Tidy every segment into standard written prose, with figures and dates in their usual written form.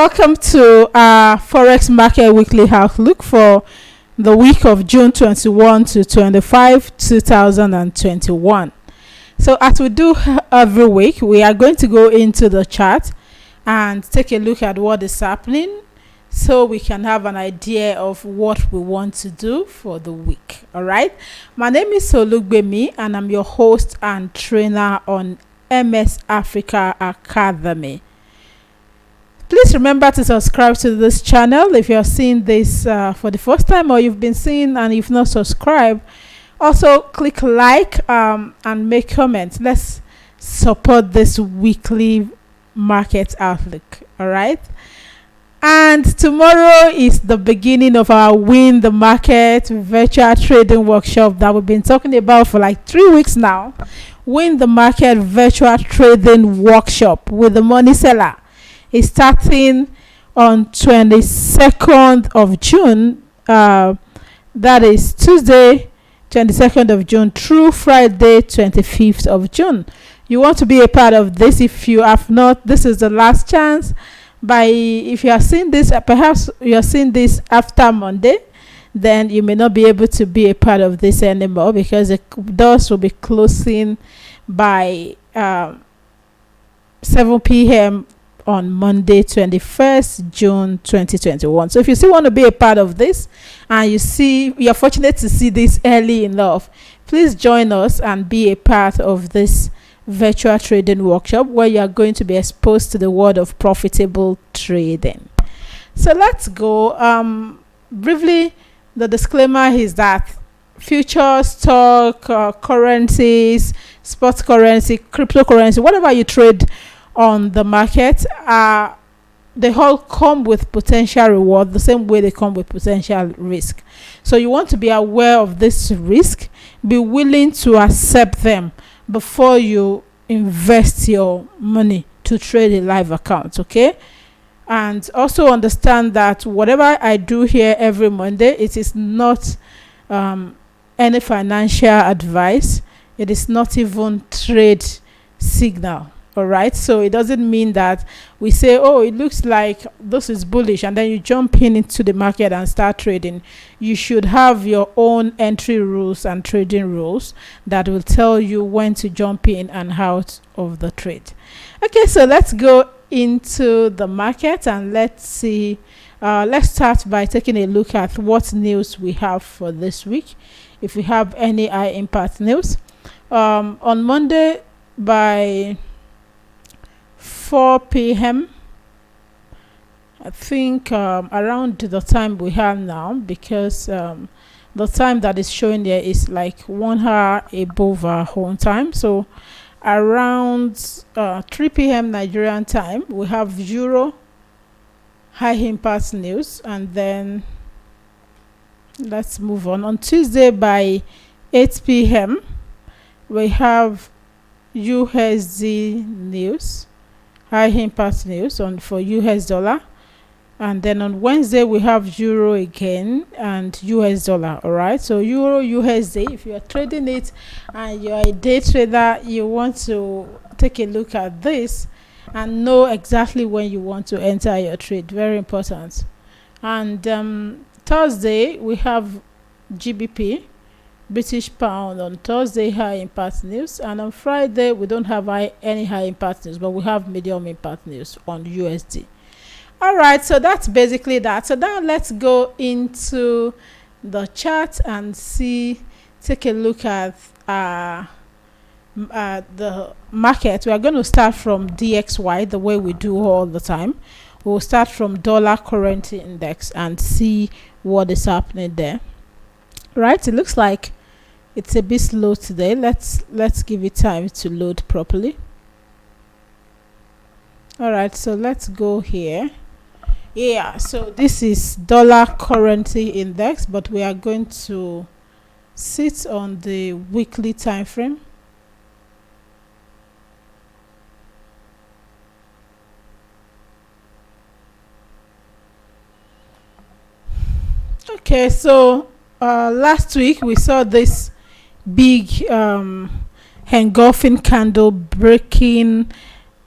welcome to our Forex Market Weekly Outlook for the week of June 21 to 25, 2021. So as we do every week, we are going to go into the chart and take a look at what is happening so we can have an idea of what we want to do for the week. All right. My name is Olugbemi and I'm your host and trainer on MS Africa Academy. Please remember to subscribe to this channel if you're seeing this for the first time, or you've been seeing and you've not subscribed. Also click like and make comments. Let's support this weekly market outlook. All right. And tomorrow is the beginning of our Win the Market virtual trading workshop that we've been talking about for like 3 weeks now. Win the Market virtual trading workshop with the money seller is starting on 22nd of June. That is Tuesday, 22nd of June through Friday, 25th of June. You want to be a part of this. If you have not, this is the last chance. If you are seeing this, perhaps you are seeing this after Monday, then you may not be able to be a part of this anymore because the doors will be closing by 7 p.m. on Monday, 21st June 2021. So if you still want to be a part of this and you're fortunate to see this early enough, please join us and be a part of this virtual trading workshop where you are going to be exposed to the world of profitable trading. So let's go. Briefly, the disclaimer is that futures, stock, currencies, spot currency, cryptocurrency, whatever you trade on the market, they all come with potential reward the same way they come with potential risk. So you want to be aware of this risk, be willing to accept them before you invest your money to trade a live account. Okay. And also understand that whatever I do here every Monday, it is not any financial advice. It is not even trade signal. All right. So it doesn't mean that we say, oh, it looks like this is bullish, and then you jump into the market and start trading. You should have your own entry rules and trading rules that will tell you when to jump in and out of the trade. Okay. So let's go into the market and let's see. Let's start by taking a look at what news we have for this week. If we have any high impact news, on Monday by 4 p.m. I think around the time we have now, because the time that is showing there is like 1 hour above our home time. So around 3 p.m. Nigerian time, we have Euro high impact news, and then let's move on. On Tuesday by 8 p.m. we have USD news, high impact news for US dollar, and then on Wednesday we have Euro again and US dollar. All right, so Euro USD, if you are trading it and you are a day trader, you want to take a look at this and know exactly when you want to enter your trade. Very important. And Thursday we have GBP, British pound on Thursday, high impact news, and on Friday we don't have any high impact news, but we have medium impact news on USD. All right, so that's basically that. So now let's go into the chart and take a look at the market. We are going to start from DXY the way we do all the time. We'll start from dollar currency index and see what is happening there. Right, it looks like it's a bit slow today. Let's give it time to load properly. All right, so let's go here. Yeah, so this is dollar currency index, but we are going to sit on the weekly time frame. Okay, so last week we saw this big engulfing candle breaking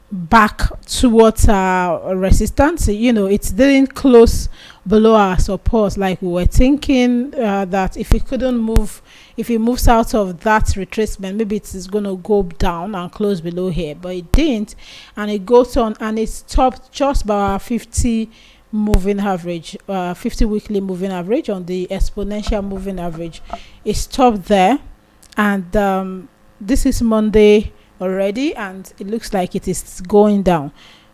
back towards our resistance. It didn't close below our support like we were thinking, that if it couldn't move, if it moves out of that retracement, maybe it is going to go down and close below here, but it didn't, and it goes on and it stopped just by our 50 moving average, 50 weekly moving average on the exponential moving average. It stopped there, and this is Monday already, and it looks like it is going down.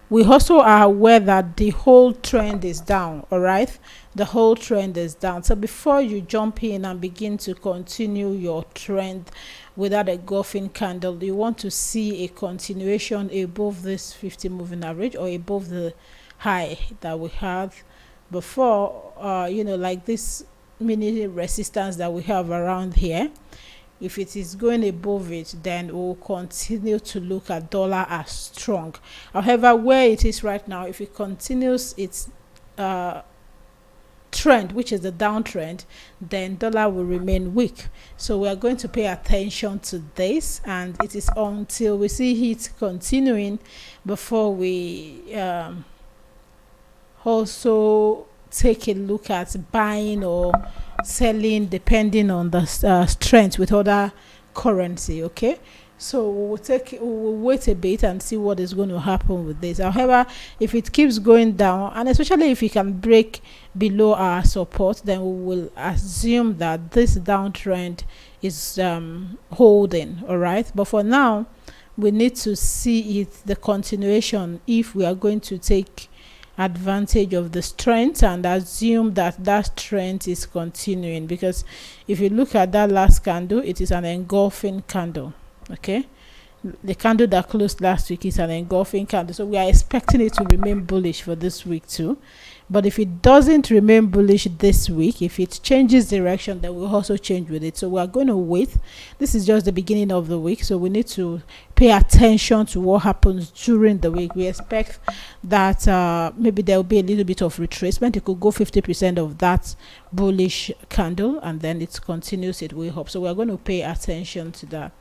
We also are aware that the whole trend is down. All right, the whole trend is down. So before you jump in and begin to continue your trend without a golfing candle, you want to see a continuation above this 50 moving average or above the high that we had before, like this mini resistance that we have around here. If it is going above it, then we'll continue to look at dollar as strong. However, where it is right now, if it continues its trend, which is the downtrend, then dollar will remain weak. So we are going to pay attention to this, and it is until we see it continuing before we also take a look at buying or selling depending on the strength with other currency. Okay, so we'll wait a bit and see what is going to happen with this. However, if it keeps going down, and especially if it can break below our support, then we will assume that this downtrend is holding. All right, but for now we need to see the continuation if we are going to take advantage of the strength and assume that that strength is continuing, because if you look at that last candle, it is an engulfing candle. Okay, the candle that closed last week is an engulfing candle, so we are expecting it to remain bullish for this week too. But if it doesn't remain bullish this week, if it changes direction, then we'll also change with it. So we are going to wait. This is just the beginning of the week, so we need to pay attention to what happens during the week. We expect that maybe there will be a little bit of retracement. It could go 50% of that bullish candle, and then it continues it way up. So we are going to pay attention to that.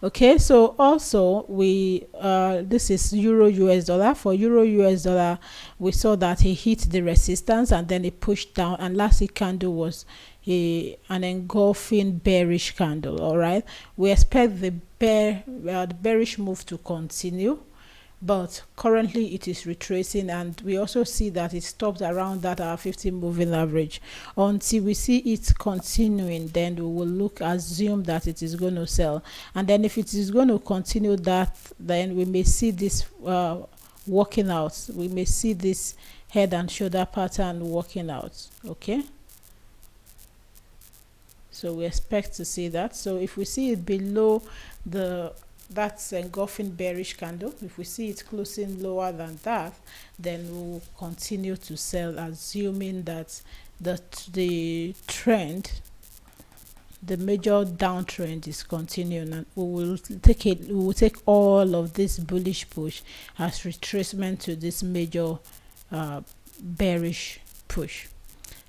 Okay, so also we this is euro US dollar. For euro US dollar, we saw that it hit the resistance and then it pushed down, and last week candle was an engulfing bearish candle. All right, we expect the bearish move to continue, but currently it is retracing, and we also see that it stopped around that our 50 moving average. Until we see it continuing, then we will assume that it is going to sell, and then if it is going to continue that, then we may see this working out. We may see this head and shoulder pattern working out. Okay, so we expect to see that. So if we see it below that's engulfing bearish candle, if we see it closing lower than that, then we'll continue to sell, assuming that the trend, the major downtrend, is continuing, and we will take all of this bullish push as retracement to this major bearish push.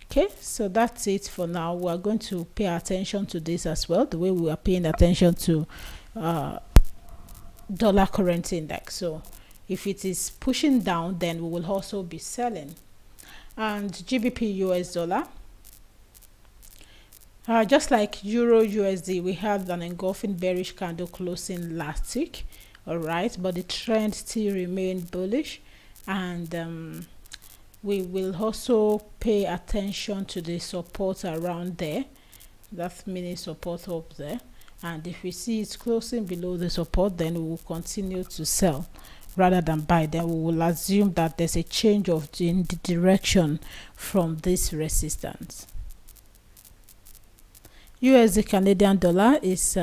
Okay, so that's it for now. We are going to pay attention to this as well, the way we are paying attention to dollar currency index. So if it is pushing down, then we will also be selling. And GBP US dollar, just like euro USD, we had an engulfing bearish candle closing last week. All right, but the trend still remained bullish, and we will also pay attention to the support around there, that mini support up there. And if we see it's closing below the support, then we will continue to sell rather than buy. Then we will assume that there's a change in the direction from this resistance. USD Canadian dollar is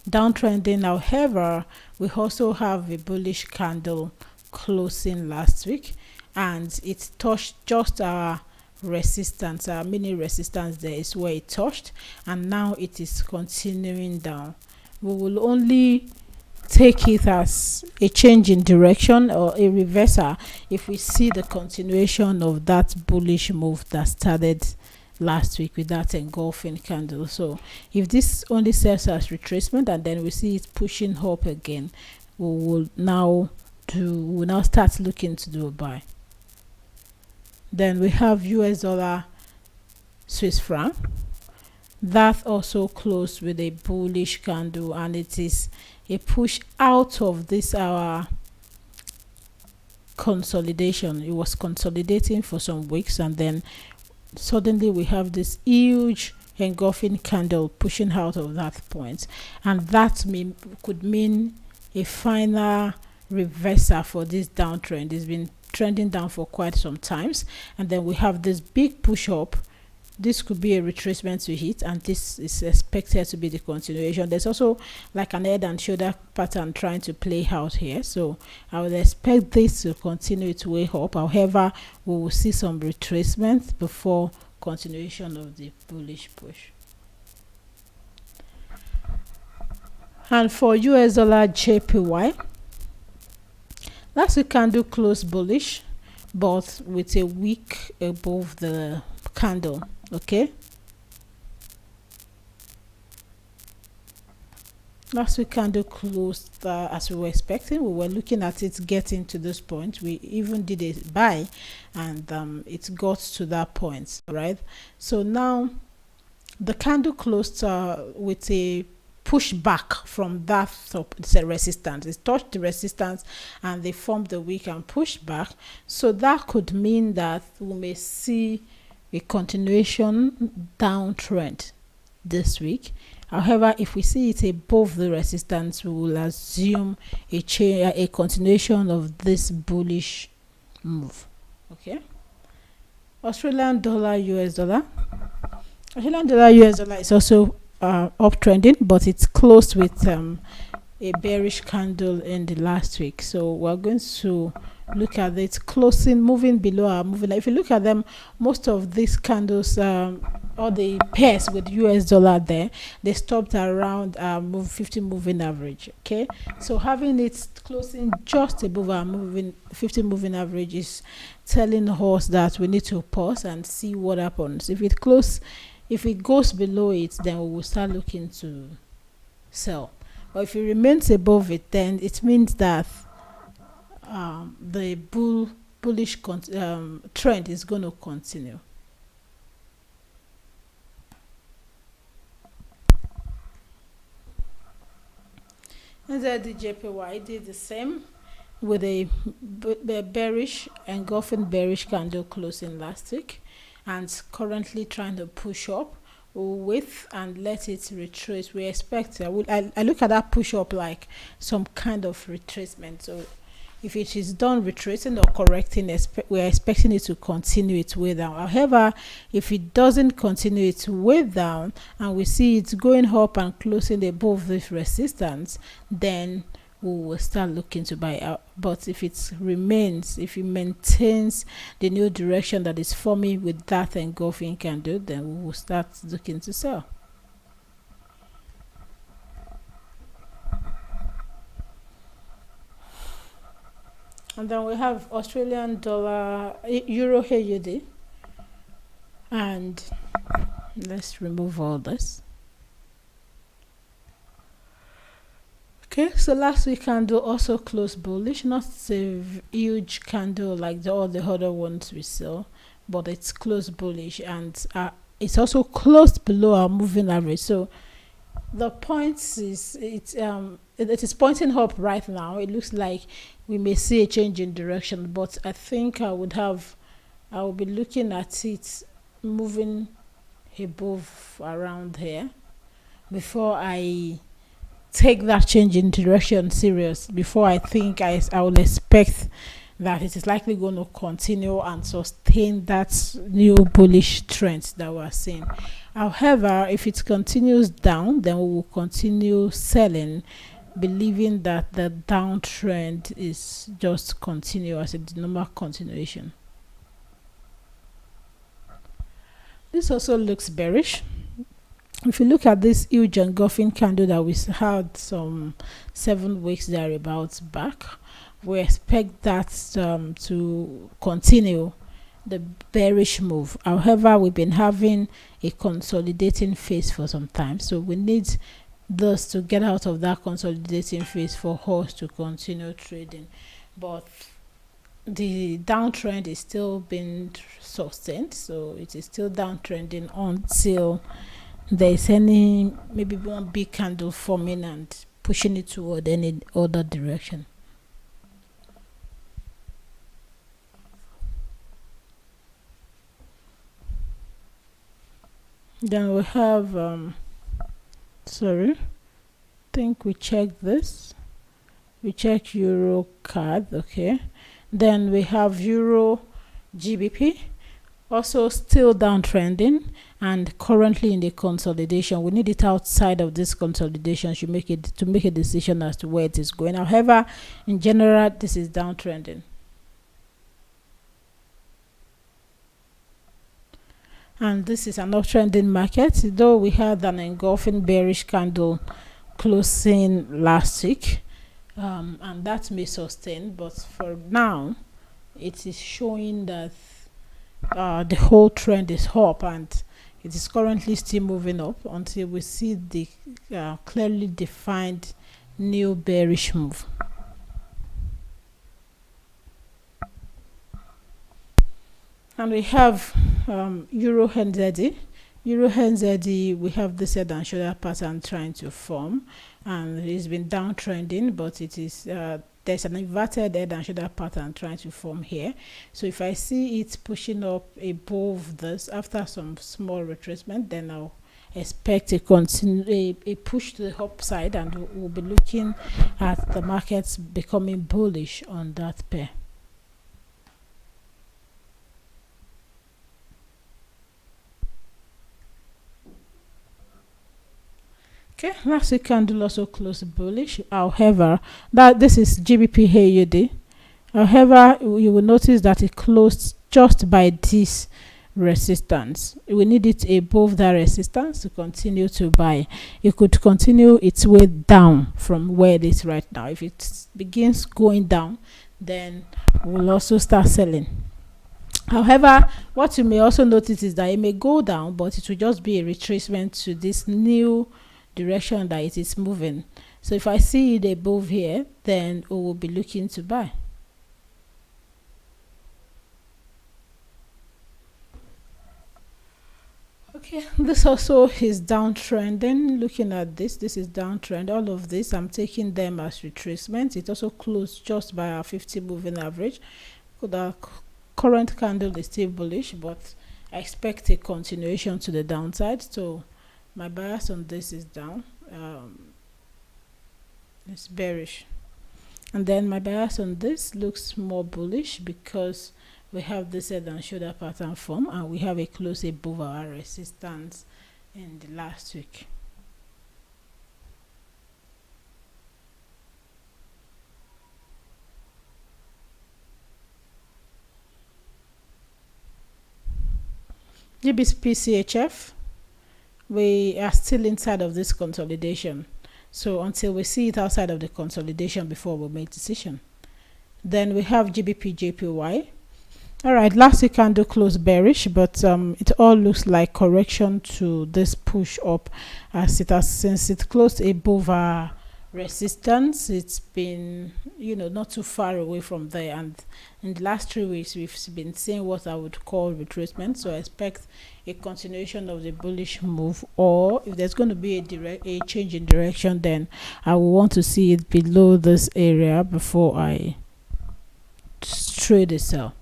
downtrending. However, we also have a bullish candle closing last week, and it touched just our resistance, our mini resistance. There is where it touched, and now it is continuing down. We will only take it as a change in direction or a reversal if we see the continuation of that bullish move that started last week with that engulfing candle. So if this only serves as retracement and then we see it pushing up again, will now start looking to do a buy. Then we have US dollar Swiss franc. That also closed with a bullish candle, and it is a push out of this our consolidation. It was consolidating for some weeks, and then suddenly we have this huge engulfing candle pushing out of that point, and that could mean a final reversal for this downtrend. It's been trending down for quite some times, and then we have this big push up. This could be a retracement to hit, and this is expected to be the continuation. There's also like an head and shoulder pattern trying to play out here, so I would expect this to continue its way up. However, we will see some retracement before continuation of the bullish push. And for US dollar JPY, last week candle closed bullish, but with a wick above the candle. Okay, last week candle closed as we were expecting. We were looking at it getting to this point. We even did a buy, and it got to that point, right? So now the candle closed with a push back from that resistance. It touched the resistance and they formed the wick and pushed back. So that could mean that we may see a continuation downtrend this week. However, if we see it above the resistance, we will assume a continuation of this bullish move. Okay, Australian dollar US dollar. Australian dollar US dollar is also uptrending, but it's closed with a bearish candle in the last week. So we're going to look at it closing, moving below our moving. If you look at them, most of these candles, all the pairs with US dollar there, they stopped around 50 moving average. Okay, so having it closing just above our 50 moving average is telling us that we need to pause and see what happens. If it goes below it, then we will start looking to sell. But if it remains above it, then it means that the bullish trend is going to continue. And then the JPY did the same with a bearish engulfing bearish candle closing last week, and currently trying to push up with and let it retrace. We expect I look at that push up like some kind of retracement. So if it is done retracing or correcting, we're expecting it to continue its way down. However, if it doesn't continue its way down and we see it going up and closing above this resistance, then we will start looking to buy out. But if it maintains the new direction that is forming with that engulfing candle, then we will start looking to sell. And then we have Australian dollar, Euro AUD, and let's remove all this. Okay, so last week candle also closed bullish, not a huge candle like all the other ones we saw, but it's closed bullish, and it's also closed below our moving average. So the points is it is pointing up right now. It looks like we may see a change in direction, but I think I will be looking at it moving above around here before I take that change in direction serious, before I think I will expect that it is likely going to continue and sustain that new bullish trend that we're seeing. However, if it continues down, then we will continue selling, believing that the downtrend is just continuous, a normal continuation. This also looks bearish. If you look at this huge engulfing candle that we had some 7 weeks thereabouts back, we expect that to continue the bearish move. However, we've been having a consolidating phase for some time, so we need this to get out of that consolidating phase for us to continue trading. But the downtrend is still being sustained, so it is still downtrending until there is any, maybe one big candle forming and pushing it toward any other direction. Then we have sorry, think we checked this. We check euro card, okay. Then we have euro GBP, also still downtrending and currently in the consolidation. We need it outside of this consolidation to make a decision as to where it is going. However, in general, this is downtrending. And this is an uptrending market, though we had an engulfing bearish candle closing last week, and that may sustain, but for now it is showing that the whole trend is up, and it is currently still moving up until we see the clearly defined new bearish move. And we have euro NZD. Euro NZD, we have this head and shoulder pattern trying to form, and it's been downtrending, but it is there's an inverted head and shoulder pattern trying to form here. So if I see it pushing up above this after some small retracement, then I'll expect a push to the upside, and we'll be looking at the markets becoming bullish on that pair. Okay, last week candle also closed bullish. However, this is GBP AUD. However, you will notice that it closed just by this resistance. We need it above that resistance to continue to buy. It could continue its way down from where it is right now. If it begins going down, then we'll also start selling. However, what you may also notice is that it may go down, but it will just be a retracement to this new direction that it is moving. So if I see it above here, then we will be looking to buy. Okay, this also is downtrending. Looking at this is downtrend. All of this, I'm taking them as retracement. It also closed just by our 50 moving average. The current candle is still bullish, but I expect a continuation to the downside. So my bias on this is down. It's bearish. And then my bias on this looks more bullish because we have this head and shoulder pattern form, and we have a close above our resistance in the last week. GBP CHF, we are still inside of this consolidation, so until we see it outside of the consolidation before we make decision. Then we have GBP JPY. All right, last week candle closed bearish, but it all looks like correction to this push up, as it has, since it closed above our resistance, it's been, not too far away from there, and in the last 3 weeks we've been seeing what I would call retracement. So I expect a continuation of the bullish move, or if there's going to be a change in direction, then I will want to see it below this area before I trade a sell.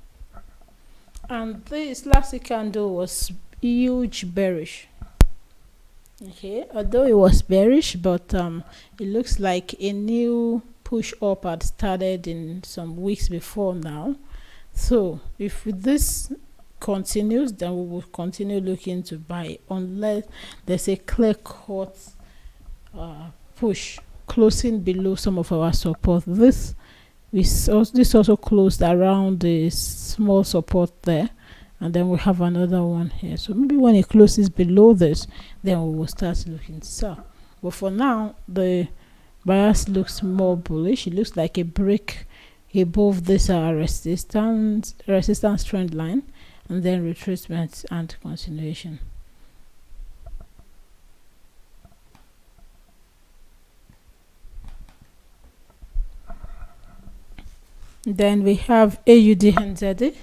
And this last week candle was huge bearish. Okay, although it was bearish, but it looks like a new push up had started in some weeks before now. So if this continues, then we will continue looking to buy, unless there's a clear cut push closing below some of our support. This also closed around the small support there, and then we have another one here. So maybe when it closes below this, then we will start looking to sell. But for now, the bias looks more bullish. It looks like a break above this resistance trend line, and then retracement and continuation. Then we have AUD and ZD.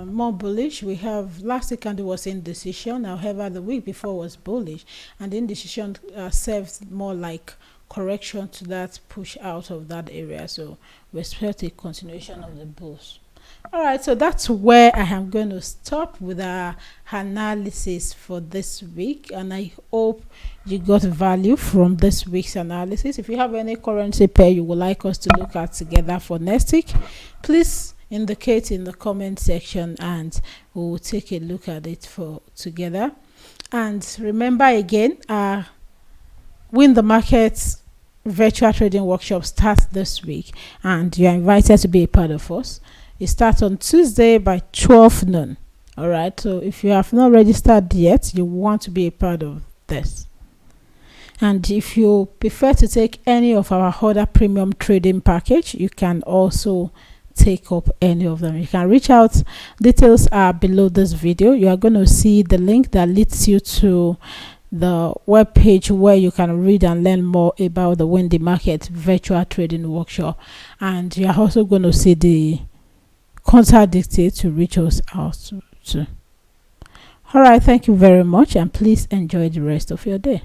More bullish. We have last week candle was indecision. However, the week before was bullish, and the indecision served more like correction to that push out of that area. So we expect a continuation of the bulls. All right, so that's where I am going to stop with our analysis for this week, and I hope you got value from this week's analysis. If you have any currency pair you would like us to look at together for next week, please indicate in the comment section and we will take a look at it for together. And remember again, Win the Markets virtual trading workshop starts this week, and you are invited to be a part of us. It starts on Tuesday by 12 noon. All right, so if you have not registered yet, you want to be a part of this. And if you prefer to take any of our other premium trading package, you can also take up any of them. You can reach out. Details are below this video. You are going to see the link that leads you to the web page where you can read and learn more about the Win the Market virtual trading workshop. And you are also going to see the contact details to reach us out to. All right, thank you very much, and please enjoy the rest of your day.